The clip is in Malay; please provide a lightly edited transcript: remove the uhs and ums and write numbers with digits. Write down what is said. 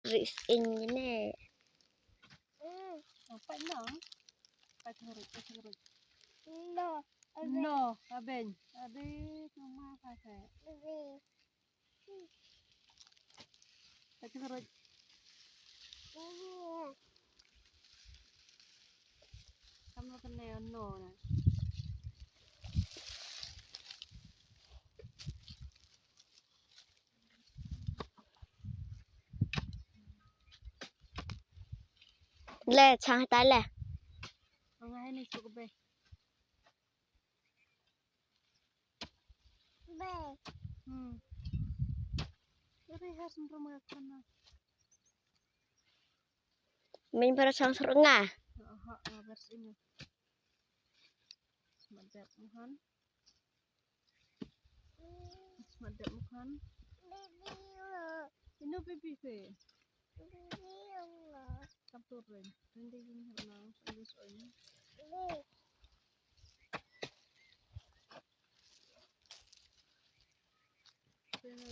Ris ini. Apa no? Pachurut. No, aben. Adik, mama pakai. Pachurut. Kamu kena no na. Le, chang ta le. Mga ini cukup be. Jadi harus rumah kana. Min para chang serengah. Bers ini. Semadap muhan. Ini pipi ke. Kapturin. Hindi yung nang ayos ini. Pero